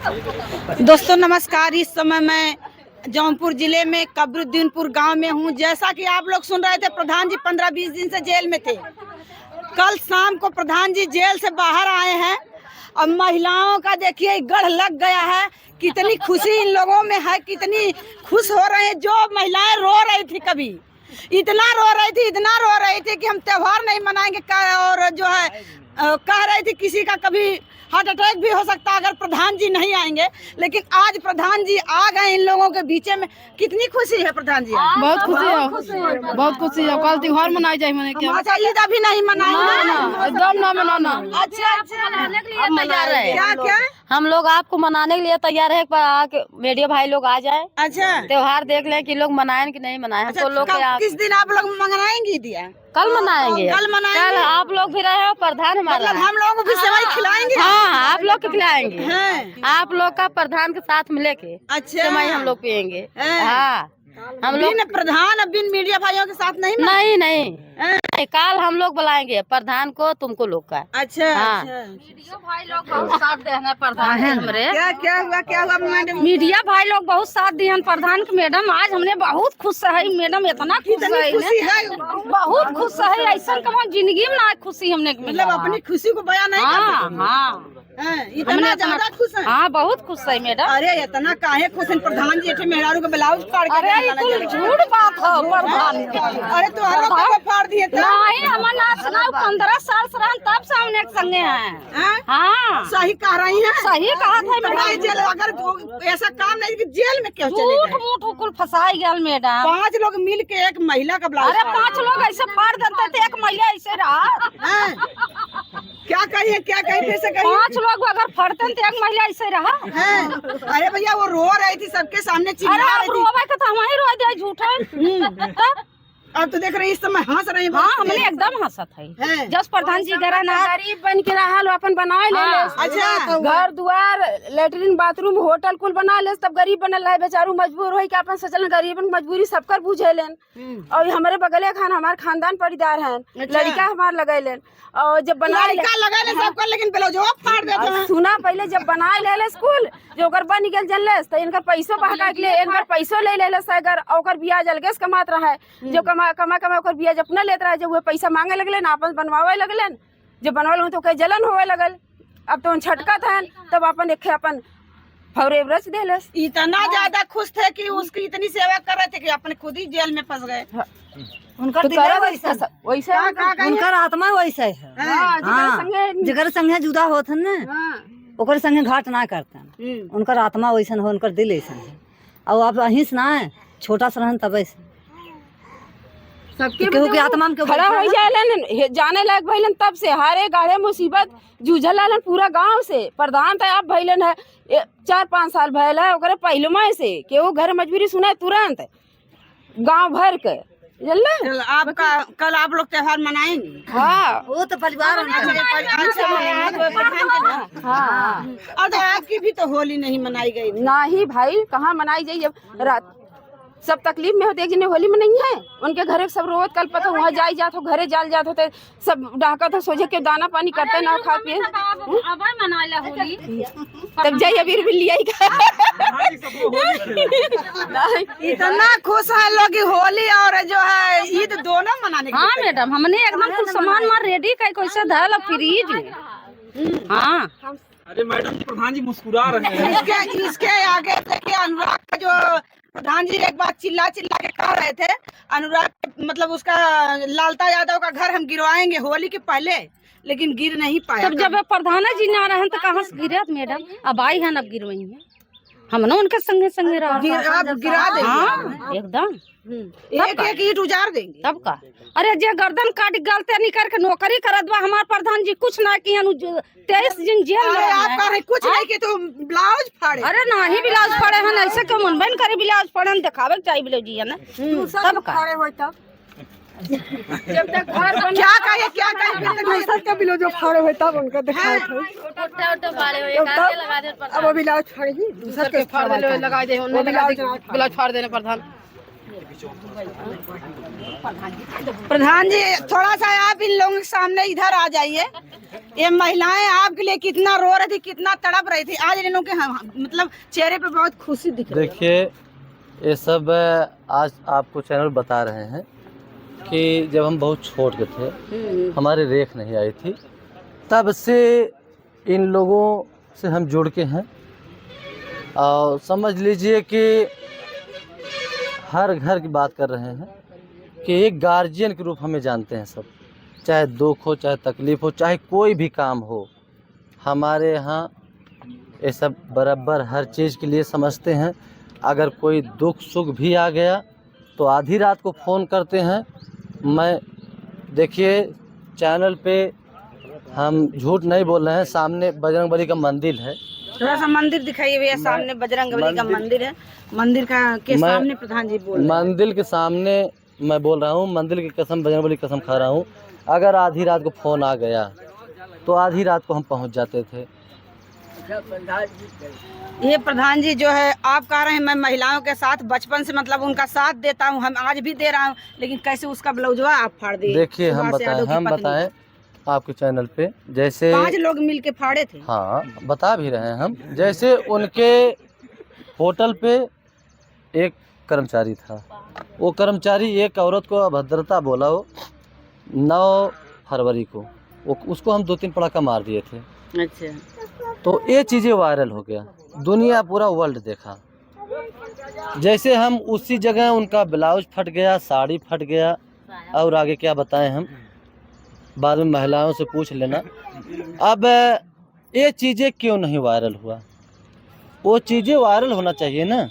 दोस्तों नमस्कार। इस समय मैं जौनपुर जिले में कबरुद्दीनपुर गांव में हूं। जैसा कि आप लोग सुन रहे थे, प्रधान जी 15-20 दिन से जेल में थे। कल शाम को प्रधान जी जेल से बाहर आए हैं और महिलाओं का देखिए गढ़ लग गया है। कितनी खुशी इन लोगों में है, कितनी खुश हो रहे हैं। जो महिलाएं रो रही थी, कभी इतना रो रही थी कि हम त्योहार नहीं मनाएंगे, और जो है कह रही थी किसी का कभी हार्ट अटैक भी हो सकता है अगर प्रधान जी नहीं आएंगे। लेकिन आज प्रधान जी आ गए इन लोगों के बीच में। कितनी खुशी है प्रधान जी? बहुत खुशी है, बहुत खुशी है। कल त्योहार मनाई जाए मैंने क्या? अच्छा, ईद अभी नहीं मनाएंगे? एकदम ना मनाना। अच्छा, मनाने के लिए तैयार है। क्या हम लोग आपको मनाने के लिए तैयार है, पर आके मीडिया भाई लोग आ जाए, अच्छा त्योहार देख लें कि लोग मनाएं कि नहीं मनाएं। हमको लोग किस दिन आप लोग मनाएंगे? दिया कल मनाएंगे। कल मनाएंगे। कल आप लोग भी रहे हो, प्रधान हमारा। मतलब हम लोगों को भी सेवई खिलाएंगे? हाँ, आप लोग को खिलाएंगे। हैं। आप लोग का प्रधान के साथ मिले के अच्छा, सेवई हम लोग पियेंगे। हैं। हाँ, हम लोग बिन प्रधान बिन मीडिया भाइयों के साथ नहीं नहीं कल हम लोग बुलाएंगे प्रधान को, तुमको लोग का। अच्छा, हाँ। मीडिया भाई लोग बहुत साथ दे हैं प्रधान के हमरे। क्या हुआ मैडम? मीडिया भाई लोग बहुत साथ दिए हैं प्रधान के। मैडम आज हमने बहुत खुश है मैडम, इतना खुश खुशी है, बहुत खुश है। ऐसा कमाल जिंदगी में ना खुशी हमने मतलब अपनी खुशी को बयान नहीं कर सकते। हाँ इतना ज्यादा खुश है। हाँ, बहुत खुश है मैडम। अरे इतना काहे खुश है? प्रधान जी मेहरारू का ब्लाउज फाड़ के अरे ये झूठ बात है प्रधान। अरे तो हर लोग फाड़ दिए थे। नहीं, हमारा ना सुनाओ 15 साल से रहन तब से हमने एक संगे हैं। हाँ, सही कह रही हैं। सही कहा था मैडम। जेल अगर ऐसा काम नहीं कि जेल में क्यों चले झूठ गए? मूठ कुल फंसाई गया मैडम। 5 लोग मिल के एक महिला का ब्लाउज। अरे 5 लोग ऐसे फाड़ देते थे, एक महिला ऐसे रहा। क्या कहिए फिर से कहिए। 5 लोग अगर फड़ते तो एक महिला ऐसे रहा। अरे भैया वो रो रही थी, सबके सामने चिल्ला रही थी। रोवा तो हम ही रो दे झूठे। अब तो देख रहे इस समय हंस रहे हैं। हाँ, हमने एकदम हंसत है। जस प्रधान जी करा ना गरीब बन के रहा अपन बनाए ले। अच्छा, घर द्वार लेटरिन बाथरूम होटल कुल बना ले, तब गरीब बनल है बेचारू मजबूर हो के अपन सोचल गरीबन मजबूरी सबकर बुझे लेन। और हमारे बगले खान हमारे खानदान परिवार है, लड़का हमार लगे लेन। और जब बनाए सबका, लेकिन ब्लाउज फाड़ देते हैं। सुना पहले जब बनाए ले स्कूल जो बन गेल जनलेस तो इनकर पैसो बहका के इनकर पैसो ले ले अगर ओकर ब्याज अलगे से कमात रहा है। जो कमा ओकर ब्याज अपना लेत रहा है। जब वो पैसा मांगे लगले ना अपन बनवावे लगले, जब बनवाल तो कहीं जलन होवे लगल। अब तो छटका था तब अपन एक अपन फौरे व्रज देलस। इतना ज्यादा खुश थे कि उसकी इतनी सेवा कर रहे थे कि अपने खुद ही जेल में फंस गए। उनका वैसे उनकर आत्मा वैसे है। जगर संगे जुदा होत न ओकर संगे घाट ना करतन। उनकर आत्मा वैसन हो, उनकर दिल ऐसा है। और आप अहिंस ना है छोटा सा रहन तब सबके केहू के आत्मा में खड़ा हो जाए जाने लायक भइलन। तब से हारे गाढ़े मुसीबत जूझल पूरा गांव से। प्रधान तो आप भइलन है 4-5 साल भयल है। ओकरे पहलुमा से केहू घर मजबूरी सुने तुरंत गांव भर के चल आपका कल आप लोग त्योहार मनाएंगे? हाँ, वो तो परिवार हाँ। और तो आपकी भी तो होली नहीं मनाई गई? नहीं भाई, कहाँ मनाई जाए जब रात सब तकलीफ में होते। एक जने होली में नहीं है उनके घरे सब रोज कल पता वहाँ जाई जात हो, घरे जाल जात होते सब डाका तो सोचे के दाना पानी करते ना खा पिए। तब जाइए अबीर भी लिया इतना खुश है लोग होली और जो है ईद दोनों मनाने के। हाँ मैडम, हमने एकदम कुछ सामान मार रेडी कैसे धरल फ्रिज में। हाँ, अरे मैडम प्रधान जी मुस्कुरा रहे हैं। इसके आगे देखिए अनुराग का जो प्रधान जी एक बार चिल्ला के कह रहे थे, अनुराग मतलब उसका लालता यादव का घर हम गिरवाएंगे होली के पहले, लेकिन गिर नहीं पाया। तब जब प्रधान जी ना रहे तो कहाँ से गिरत मैडम? अब आई है, अब गिरवाएंगे हम ना उनके संगे संगे रह। गिरा देंगे। हाँ, एकदम एक ईट उजाड़ देंगे। तब का अरे जे गर्दन काट गलते नहीं करके नौकरी करत बा हमार प्रधान जी कुछ ना किया 23 दिन जेल में। आप कह रहे कुछ नहीं कि तो ब्लाउज फाड़े? अरे नहीं ब्लाउज फाड़े हैं, ऐसे क्यों मन बन करे ब्लाउज फाड़े दिखावे चाहिए ब्लाउज जी है ना। तब का जब तक घर बन क्या कहे का ब्लाउज फाड़े हुए तब उनका दिखाए अब ब्लाउज फाड़ेगी दूसरा के फाड़ दे लगा दे ब्लाउज फाड़ देने प्रधान। प्रधान जी थोड़ा सा आप इन लोगों के सामने इधर आ जाइए। ये महिलाएं आपके लिए कितना रो रही थी, कितना तड़प रही थी, आज इन लोगों के मतलब चेहरे पे बहुत खुशी दिख रही है। देखिए ये सब आज आपको चैनल बता रहे हैं कि जब हम बहुत छोटे थे, हमारे रेख नहीं आई थी, तब से इन लोगों से हम जुड़ के हैं। और समझ लीजिए कि हर घर की बात कर रहे हैं कि एक गार्जियन के रूप हमें जानते हैं सब, चाहे दुख हो, चाहे तकलीफ़ हो, चाहे कोई भी काम हो, हमारे यहाँ ये सब बराबर हर चीज़ के लिए समझते हैं। अगर कोई दुख सुख भी आ गया तो आधी रात को फ़ोन करते हैं। मैं देखिए चैनल पे हम झूठ नहीं बोल रहे हैं, सामने बजरंगबली का मंदिर है। थोड़ा सा मंदिर दिखाइए भैया, सामने बजरंगबली का मंदिर है। मंदिर का के सामने प्रधान जी बोल रहे हैं। मंदिर के सामने मैं बोल रहा हूँ, मंदिर की कसम, बजरंगबली की कसम खा रहा हूँ। अगर आधी रात को फ़ोन आ गया तो आधी रात को हम पहुँच जाते थे। ये प्रधान जी जो है आप कह रहे हैं मैं महिलाओं के साथ बचपन से मतलब उनका साथ देता हूँ, हम आज भी दे रहा हूँ, लेकिन कैसे उसका ब्लाउजवा आप फाड़ दिए। देखिए हम बताएं आपके चैनल पे, जैसे 5 लोग मिलके फाड़े थे। हाँ बता भी रहे हैं हम। जैसे उनके होटल पे एक कर्मचारी था, वो कर्मचारी एक औरत को अभद्रता बोला, वो 9 फरवरी को उसको हम 2-3 पड़ाका मार दिए थे। अच्छा, तो ये चीज़ें वायरल हो गया, दुनिया पूरा वर्ल्ड देखा। जैसे हम उसी जगह उनका ब्लाउज फट गया, साड़ी फट गया, और आगे क्या बताएं हम, बाद में महिलाओं से पूछ लेना। अब ये चीज़ें क्यों नहीं वायरल हुआ? वो चीज़ें वायरल होना चाहिए ना,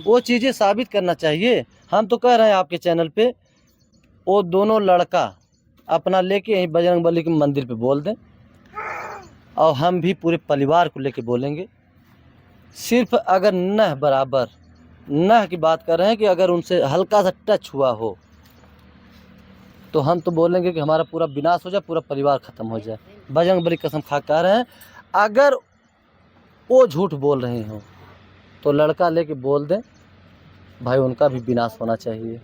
वो चीज़ें साबित करना चाहिए। हम तो कह रहे हैं आपके चैनल पे वो दोनों लड़का अपना लेके यहीं बजरंगबली के मंदिर पे बोल दें, और हम भी पूरे परिवार को लेके बोलेंगे। सिर्फ अगर नह बराबर नह की बात कर रहे हैं कि अगर उनसे हल्का सा टच हुआ हो तो हम तो बोलेंगे कि हमारा पूरा विनाश हो जाए, पूरा परिवार ख़त्म हो जाए। बजरंगबली कसम खा कह रहे हैं, अगर वो झूठ बोल रहे हो तो लड़का लेके बोल दें, भाई उनका भी विनाश होना चाहिए।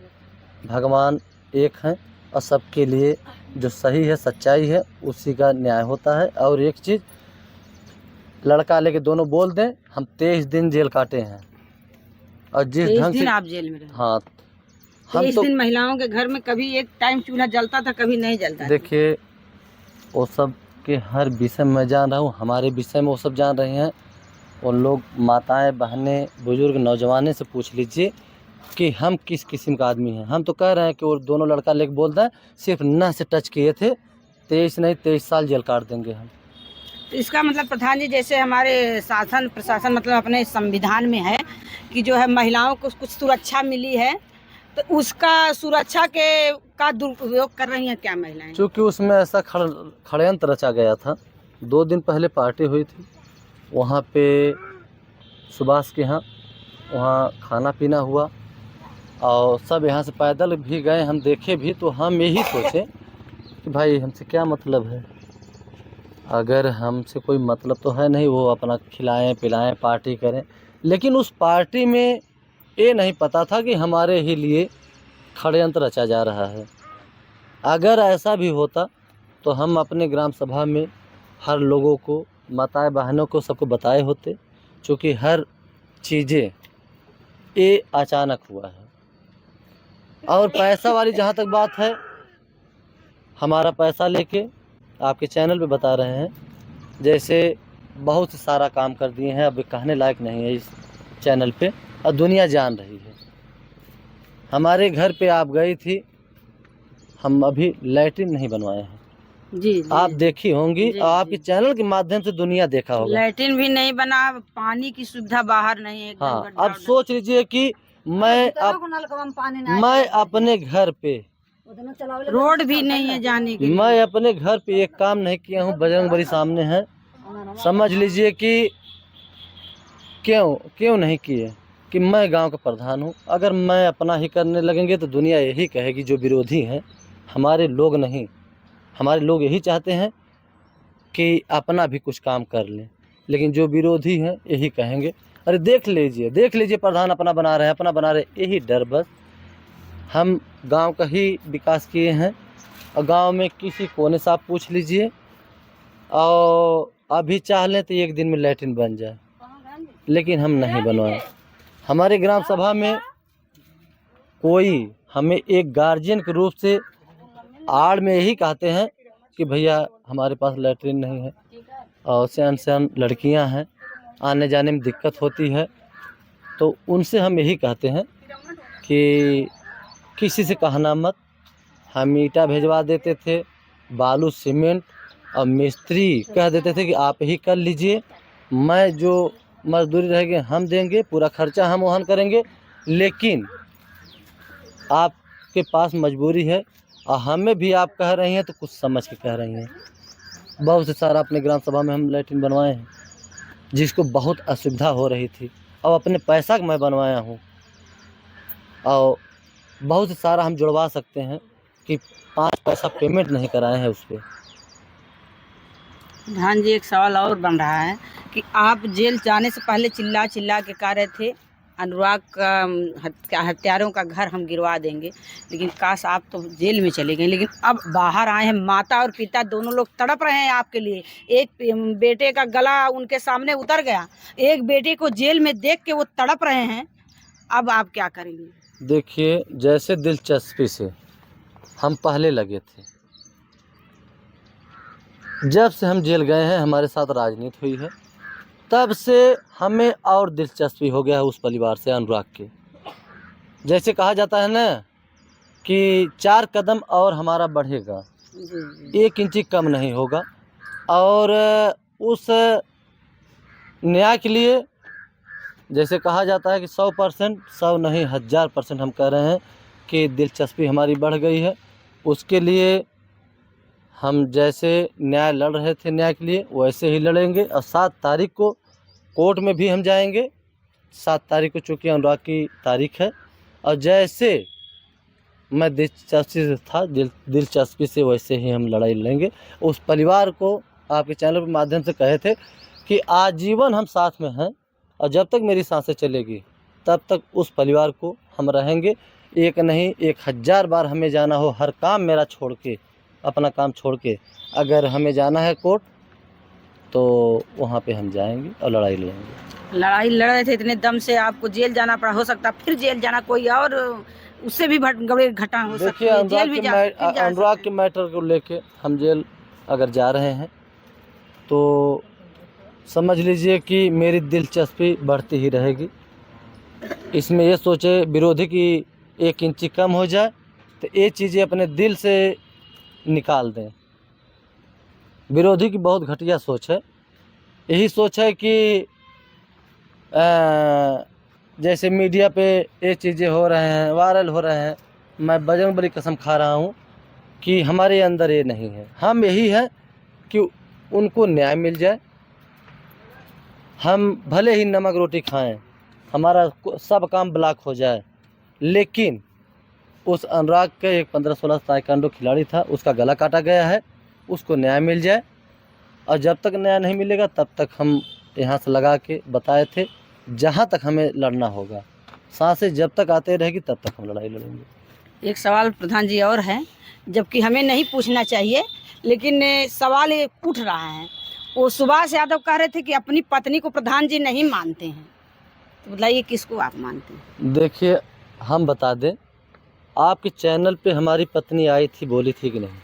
भगवान एक हैं और सबके लिए जो सही है, सच्चाई है, उसी का न्याय होता है। और एक चीज़, लड़का लेके दोनों बोल दें, हम 23 दिन जेल काटे हैं। और जिस ढंग से आप जेल में रहे। हाँ, हम 23 तो दिन महिलाओं के घर में कभी एक टाइम चूल्हा जलता था, कभी नहीं जलता। देखिए वो सब के हर विषय में जान रहा हूँ, हमारे विषय में वो सब जान रहे हैं। उन लोग माताएं, बहनें, बुजुर्ग, नौजवानों से पूछ लीजिए कि हम किस किस्म का आदमी हैं। हम तो कह रहे हैं कि वो दोनों लड़का लेके बोल रहे हैं, सिर्फ नह से टच किए थे, 23 साल जेल काट देंगे हम। तो इसका मतलब प्रधान जी, जैसे हमारे शासन प्रशासन मतलब अपने संविधान में है कि जो है महिलाओं को कुछ सुरक्षा मिली है, तो उसका सुरक्षा का दुरुपयोग कर रही हैं क्या महिलाएं? चूँकि उसमें ऐसा षड्यंत्र रचा गया था। 2 दिन पहले पार्टी हुई थी वहाँ पे सुभाष के यहाँ, वहाँ खाना पीना हुआ और सब यहाँ से पैदल भी गए, हम देखे भी। तो हम यही सोचे कि भाई हमसे क्या मतलब है, अगर हमसे कोई मतलब तो है नहीं, वो अपना खिलाएं पिलाएं पार्टी करें। लेकिन उस पार्टी में ये नहीं पता था कि हमारे ही लिए षड्यंत्र रचा जा रहा है। अगर ऐसा भी होता तो हम अपने ग्राम सभा में हर लोगों को, माताएं बहनों को, सबको बताए होते। क्योंकि हर चीज़ें ये अचानक हुआ है। और पैसा वाली जहाँ तक बात है, हमारा पैसा लेके आपके चैनल पे बता रहे हैं, जैसे बहुत सारा काम कर दिए हैं, अभी कहने लायक नहीं है इस चैनल पे, और दुनिया जान रही है। हमारे घर पे आप गई थी, हम अभी लैट्रिन नहीं बनवाए हैं। जी, आप देखी होंगी और आपके चैनल के माध्यम से दुनिया देखा होगा। लैट्रिन भी नहीं बना, पानी की सुविधा बाहर नहीं है। हाँ, अब सोच लीजिए कि मैं अपने घर पे रोड भी नहीं है जाने के लिए। मैं अपने घर पे एक काम नहीं किया हूँ, बजरंगबली सामने है, समझ लीजिए कि क्यों नहीं किए, कि मैं गांव का प्रधान हूँ। अगर मैं अपना ही करने लगेंगे तो दुनिया यही कहेगी, जो विरोधी हैं, हमारे लोग नहीं, हमारे लोग यही चाहते हैं कि अपना भी कुछ काम कर लें। लेकिन जो विरोधी हैं यही कहेंगे, अरे देख लीजिए प्रधान अपना बना रहे हैं, अपना बना रहे, यही डर बस हम गांव का ही विकास किए हैं और गांव में किसी कोने से आप पूछ लीजिए और अभी चाह लें तो एक दिन में लैट्रिन बन जाए, लेकिन हम नहीं बनवाए। हमारे ग्राम सभा में कोई हमें एक गार्जियन के रूप से आड़ में यही कहते हैं कि भैया हमारे पास लैट्रिन नहीं है और सयान लड़कियां हैं, आने जाने में दिक्कत होती है, तो उनसे हम यही कहते हैं कि किसी से कहना मत। हम ईंटा भेजवा देते थे, बालू सीमेंट और मिस्त्री कह देते थे कि आप ही कर लीजिए, मैं जो मजदूरी रहेगी हम देंगे, पूरा खर्चा हम वहन करेंगे, लेकिन आपके पास मजबूरी है और हमें भी आप कह रही हैं तो कुछ समझ के कह रही हैं। बहुत से सारा अपने ग्राम सभा में हम लैट्रिन बनवाए हैं जिसको बहुत असुविधा हो रही थी, अब अपने पैसा का मैं बनवाया हूँ और बहुत से सारा हम जुड़वा सकते हैं कि 5 पैसा पेमेंट नहीं कराए हैं उस पर। प्रधान जी, एक सवाल और बन रहा है कि आप जेल जाने से पहले चिल्ला चिल्ला के कह रहे थे अनुराग का हत्यारों का घर हम गिरवा देंगे, लेकिन काश आप तो जेल में चले गए, लेकिन अब बाहर आए हैं, माता और पिता दोनों लोग तड़प रहे हैं आपके लिए। एक बेटे का गला उनके सामने उतर गया, एक बेटे को जेल में देख के वो तड़प रहे हैं, अब आप क्या करेंगे? देखिए, जैसे दिलचस्पी से हम पहले लगे थे, जब से हम जेल गए हैं हमारे साथ राजनीति हुई है, तब से हमें और दिलचस्पी हो गया है उस परिवार से, अनुराग के। जैसे कहा जाता है ना कि 4 कदम और हमारा बढ़ेगा, 1 इंची कम नहीं होगा। और उस न्याय के लिए जैसे कहा जाता है कि 100%, 100 नहीं 1000% हम कह रहे हैं कि दिलचस्पी हमारी बढ़ गई है। उसके लिए हम जैसे न्याय लड़ रहे थे न्याय के लिए, वैसे ही लड़ेंगे और 7 तारीख को कोर्ट में भी हम जाएंगे। 7 तारीख को चूँकि अनुराग की तारीख है और जैसे मैं दिलचस्पी से था दिलचस्पी से वैसे ही हम लड़ाई लड़ेंगे। उस परिवार को आपके चैनल के माध्यम से कहे थे कि आजीवन हम साथ में हैं और जब तक मेरी सांसें चलेगी तब तक उस परिवार को हम रहेंगे। एक नहीं 1000 बार हमें जाना हो, हर काम मेरा छोड़ के, अपना काम छोड़ के अगर हमें जाना है कोर्ट तो वहाँ पे हम जाएंगे और लड़ाई लड़ेंगे। लड़ाई लड़ रहे थे इतने दम से, आपको जेल जाना पड़ा, हो सकता फिर जेल जाना कोई और उससे भी बड़े घटना हो सकती है। अनुराग के मैटर को लेके हम जेल अगर जा रहे हैं तो समझ लीजिए कि मेरी दिलचस्पी बढ़ती ही रहेगी। इसमें ये सोचे विरोधी की 1 इंची कम हो जाए तो ये चीज़ें अपने दिल से निकाल दें। विरोधी की बहुत घटिया सोच है। यही सोच है कि जैसे मीडिया पे ये चीज़ें हो रहे हैं, वायरल हो रहे हैं, मैं बजरंग बली कसम खा रहा हूँ कि हमारे अंदर ये नहीं है। हम यही है कि उनको न्याय मिल जाए, हम भले ही नमक रोटी खाएं, हमारा सब काम ब्लॉक हो जाए, लेकिन उस अनुराग के एक 15-16 ताइक्वांडो खिलाड़ी था, उसका गला काटा गया है, उसको न्याय मिल जाए। और जब तक न्याय नहीं मिलेगा तब तक हम यहाँ से लगा के बताए थे जहाँ तक हमें लड़ना होगा, सांसें जब तक आते रहेगी तब तक हम लड़ाई लड़ेंगे। एक सवाल प्रधान जी और है, जबकि हमें नहीं पूछना चाहिए, लेकिन सवाल ये उठ रहा है। वो सुभाष यादव कह रहे थे कि अपनी पत्नी को प्रधान जी नहीं मानते हैं, तो बताइए किसको आप मानते हैं? देखिए, हम बता दें, आपके चैनल पे हमारी पत्नी आई थी, बोली थी कि नहीं?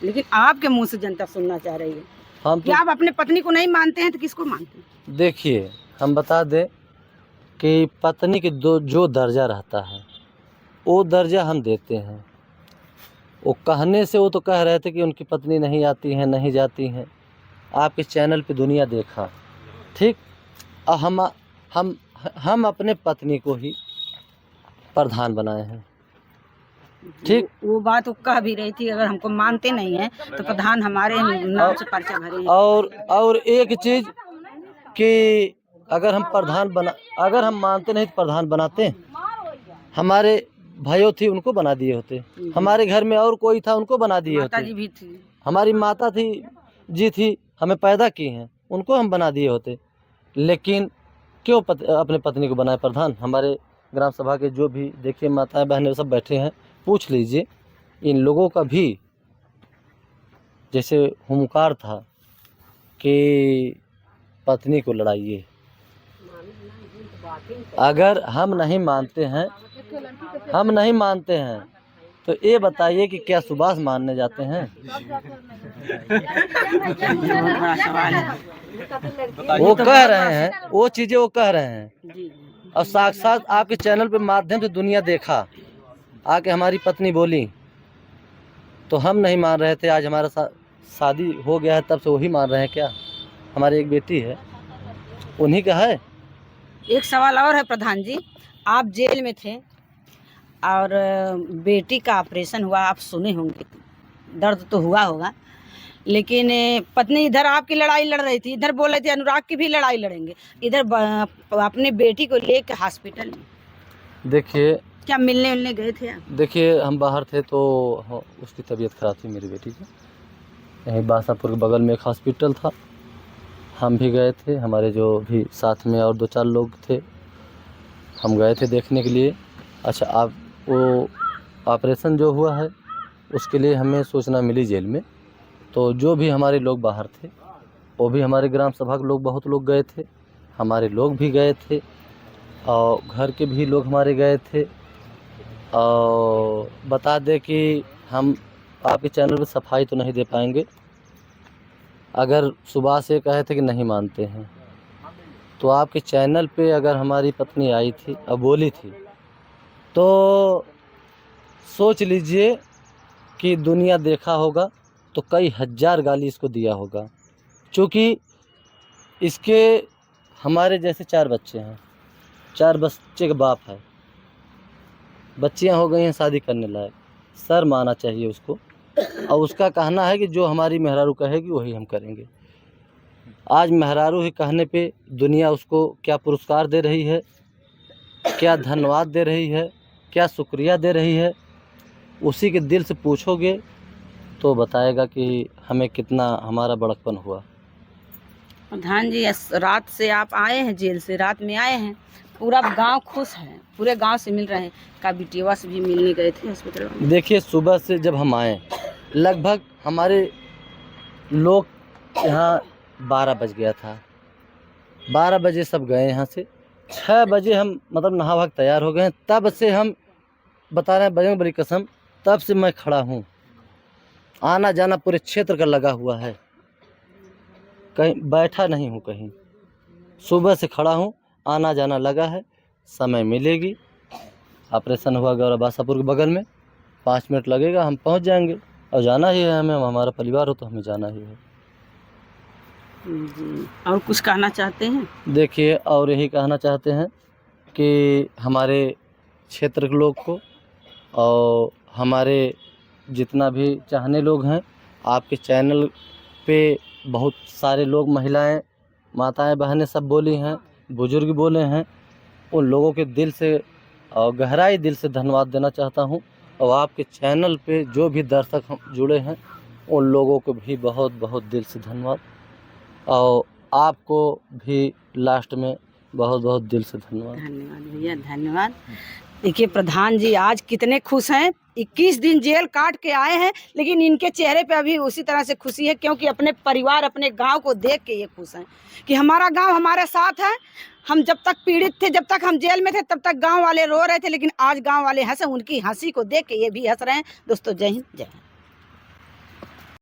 लेकिन आपके मुंह से जनता सुनना चाह रही है हम कि आप अपने पत्नी को नहीं मानते हैं तो किसको मानते हैं? देखिए, हम बता दें कि पत्नी के जो दर्जा रहता है वो दर्जा हम देते हैं। वो कहने से वो तो कह रहे थे कि उनकी पत्नी नहीं आती हैं, नहीं जाती हैं। आपके चैनल पे दुनिया देखा, ठीक। और हम अपने पत्नी को ही प्रधान बनाए हैं, ठीक। वो बात वो कह भी रही थी, अगर हमको मानते नहीं हैं तो प्रधान हमारे नाम से पर्चा भरे। और एक चीज़ कि अगर हम मानते नहीं तो प्रधान बनाते हैं। हमारे भाइयों थी उनको बना दिए होते, हमारे घर में और कोई था उनको बना दिए होते, जी भी थी, हमारी माता थी हमें पैदा की हैं, उनको हम बना दिए होते। लेकिन क्यों अपने पत्नी को बनाए प्रधान? हमारे ग्राम सभा के जो भी देखिए माताएं बहनें सब बैठे हैं, पूछ लीजिए इन लोगों का भी जैसे हुंकार था कि पत्नी को लड़ाइए। अगर हम नहीं मानते हैं तो ये बताइए कि क्या सुभाष मानने जाते हैं? वो कह रहे हैं, वो चीजें वो कह रहे हैं और साक्षात आपके चैनल पे माध्यम से दुनिया देखा, आके हमारी पत्नी बोली तो हम नहीं मान रहे थे। आज हमारा शादी हो गया है तब से वही मान रहे हैं क्या? हमारी एक बेटी है, उन्हीं का है। एक सवाल और है प्रधान जी, आप जेल में थे और बेटी का ऑपरेशन हुआ, आप सुने होंगे, दर्द तो हुआ होगा, लेकिन पत्नी इधर आपकी लड़ाई लड़ रही थी, इधर बोल रहे थे अनुराग की भी लड़ाई लड़ेंगे, इधर अपने बेटी को लेकर हॉस्पिटल में देखिए क्या मिलने गए थे आप? देखिए हम बाहर थे तो उसकी तबीयत खराब थी मेरी बेटी की। यहीं बासापुर के बगल में एक हॉस्पिटल था, हम भी गए थे, हमारे जो भी साथ में और 2-4 लोग थे, हम गए थे देखने के लिए। अच्छा, आप वो ऑपरेशन जो हुआ है उसके लिए हमें सूचना मिली जेल में, तो जो भी हमारे लोग बाहर थे वो भी हमारे ग्राम सभा के लोग बहुत लोग गए थे, हमारे लोग भी गए थे और घर के भी लोग हमारे गए थे। और बता दें कि हम आपके चैनल पे सफाई तो नहीं दे पाएंगे। अगर सुबह से कहे थे कि नहीं मानते हैं, तो आपके चैनल पे अगर हमारी पत्नी आई थी और बोली थी तो सोच लीजिए कि दुनिया देखा होगा तो कई हज़ार गाली इसको दिया होगा, क्योंकि इसके हमारे जैसे 4 बच्चे हैं, 4 बच्चे का बाप है, बच्चियां हो गई हैं शादी करने लायक, सर माना चाहिए उसको। और उसका कहना है कि जो हमारी मेहरारू कहेगी वही हम करेंगे। आज मेहरारू ही कहने पे दुनिया उसको क्या पुरस्कार दे रही है, क्या धन्यवाद दे रही है, क्या शुक्रिया दे रही है, उसी के दिल से पूछोगे तो बताएगा कि हमें कितना हमारा बड़कपन हुआ। प्रधान जी, रात से आप आए हैं जेल से, रात में आए हैं, पूरा गांव खुश है, पूरे गांव से मिल रहे हैं, का बिटिया से भी मिलने गए थे हॉस्पिटल में? देखिए सुबह से जब हम आए लगभग हमारे लोग यहाँ 12 बज गया था, 12 बजे सब गए यहाँ से, 6 बजे हम मतलब नहा वहा तैयार हो गए हैं। तब से हम बता रहे हैं बजरंग बली कसम, तब से मैं खड़ा हूँ, आना जाना पूरे क्षेत्र का लगा हुआ है, कहीं बैठा नहीं हूँ कहीं, सुबह से खड़ा हूँ, आना जाना लगा है। समय मिलेगी, ऑपरेशन हुआ गौरव बासापुर के बगल में, 5 मिनट लगेगा, हम पहुँच जाएंगे और जाना ही है हमें, हमारा परिवार हो तो हमें जाना ही है। जी, और कुछ कहना चाहते हैं? देखिए और यही कहना चाहते हैं कि हमारे क्षेत्र के लोग को और हमारे जितना भी चाहने लोग हैं, आपके चैनल पे बहुत सारे लोग, महिलाएं, माताएं, बहनें सब बोली हैं, बुजुर्ग बोले हैं, उन लोगों के दिल से और गहराई दिल से धन्यवाद देना चाहता हूं। और आपके चैनल पे जो भी दर्शक जुड़े हैं उन लोगों को भी बहुत बहुत दिल से धन्यवाद, और आपको भी लास्ट में बहुत बहुत दिल से धन्यवाद। धन्यवाद भैया, धन्यवाद। देखिए प्रधान जी आज कितने खुश हैं, 21 दिन जेल काट के आए हैं, लेकिन इनके चेहरे पे अभी उसी तरह से खुशी है, क्योंकि अपने परिवार, अपने गांव को देख के ये खुश हैं कि हमारा गांव हमारे साथ है। हम जब तक पीड़ित थे, जब तक हम जेल में थे, तब तक गांव वाले रो रहे थे, लेकिन आज गांव वाले हंसे, उनकी हंसी को देख के ये भी हंस रहे हैं। दोस्तों जय हिंद, जय हिंद।